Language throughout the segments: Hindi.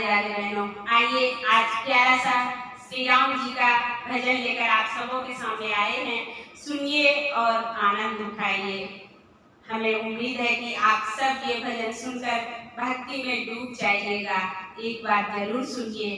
दादी बहनों, आइए आज प्यारा सा श्री राम जी का भजन लेकर आप सबों के सामने आए हैं। सुनिए और आनंद उठाइए। हमें उम्मीद है कि आप सब ये भजन सुनकर भक्ति में डूब जाइएगा। एक बार जरूर सुनिए।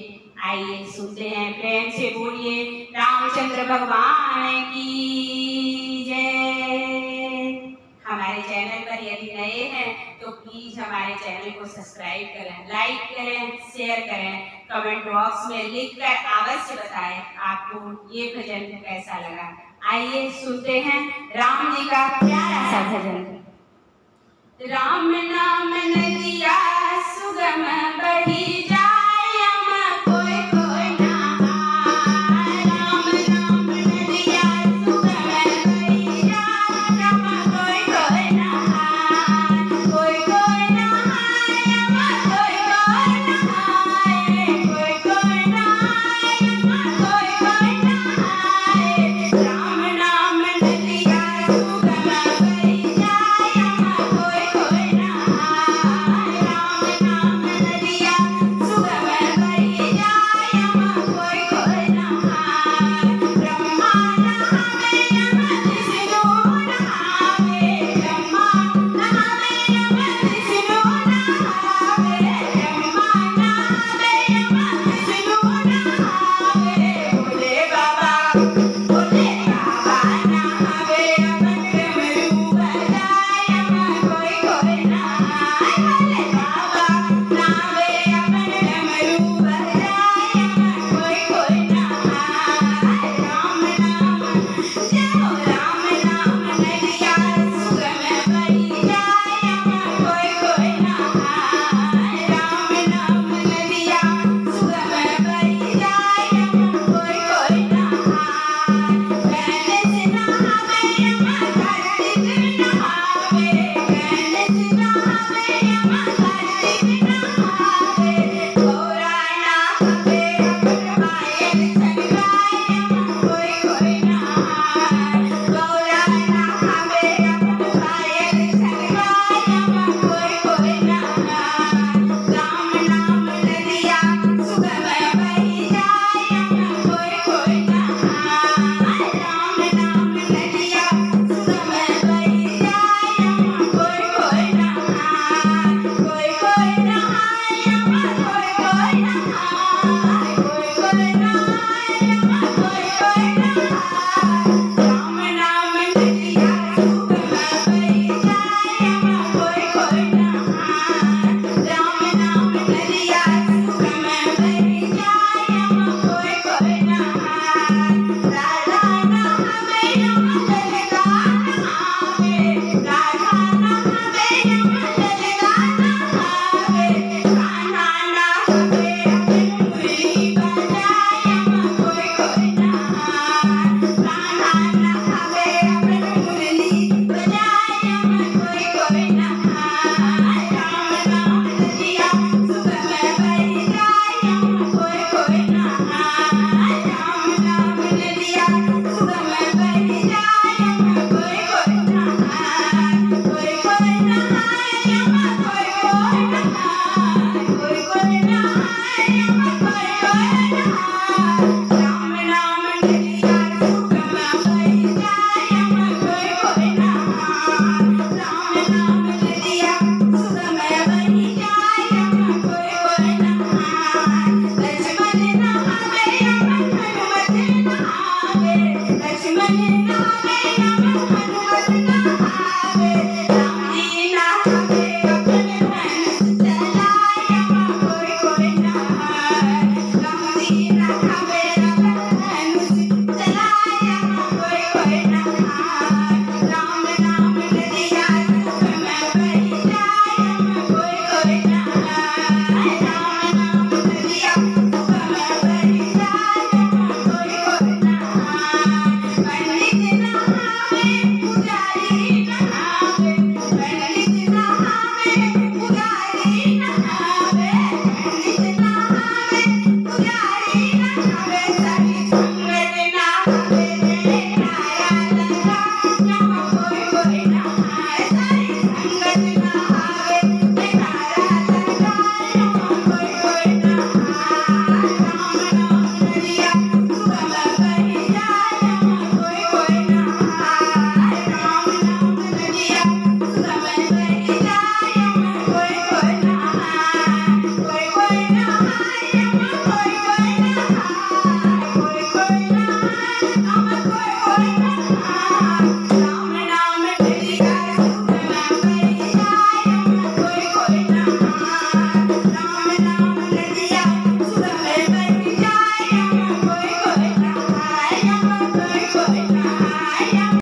आइए सुनते हैं, प्रेम से बोलिए रामचंद्र भगवान की जय। हमारे चैनल पर यदि नए हैं तो प्लीज हमारे चैनल को सब्सक्राइब करें, लाइक करें, शेयर करें, कमेंट बॉक्स में लिखकर अवश्य बताएं आपको ये भजन कैसा लगा। आइए सुनते हैं राम जी का प्यारा सा भजन। राम नाम नदिया सुगम बही जाए, कोई कोई ना आए। राम नाम नदिया सुगम बही जाए, कोई कोई ना आए। कोई कोई ना आए, कोई कोई ना आए। कोई कोई ना आए, कोई कोई ना आए। राम नाम नदिया सुगम बही जाए, कोई कोई ना आए। राम नाम नदिया सुगम बही जाए, कोई कोई ना आए। ब्रह्मा नहावे यम विष्णु नहावे, ब्रह्मा नहावे यम विष्णु नहावे। ब्रह्मा नहावे यम विष्णु नहावे। भोले बाबा नहावे अपन डमरू बजाए, कोई कोई ना आए। भोले बाबा नहावे अपन डमरू बजाए, कोई कोई ना आए। राम नाम जय राम नाम नदिया सुगम बही जाए, कोई कोई ना आए। राम नाम नदिया सुगम बही जाए, कोई कोई ना आए। गणेश नहावे यम कार्तिक नहावे, गणेश नहावे यम कार्तिक नहावे। गौरा नहावे अपन पायल छनकाए, कोई कोई ना आए। गौरा नहावे अपन पायल छनकाए, कोई कोई ना आए। राम नाम नदिया सुगम बही जाए, कोई कोई ना आए। राम नाम नदिया सुगम बही जाए, कोई कोई ना आए। कोई कोई ना आए, कोई कोई ना आए। कोई कोई ना आए, कोई कोई ना आए। राम नाम नदिया सुगम बही जाए, कोई कोई ना आए। राम नाम नदिया सुगम बही जाए, कोई कोई ना आए। राधा नहावे यम ललिता नहावे, राधा नहावे यम ललिता नहावे। कान्हा नहावे अपन मुरली बजाए, कोई कोई ना आए। कान्हा नहावे अपन मुरली बजाए, कोई कोई ना आए। राम नाम नदिया सुगम बही जाए, कोई कोई ना आए। राम नाम नदिया सुगम बही जाए, कोई कोई ना आए। कोई कोई ना आए, कोई कोई ना आए। कोई कोई ना आए, कोई कोई ना आए। राम नाम नदिया सुगम बही जाए, कोई कोई ना आए। राम नाम नदिया सुगम बही जाए, कोई कोई ना आए।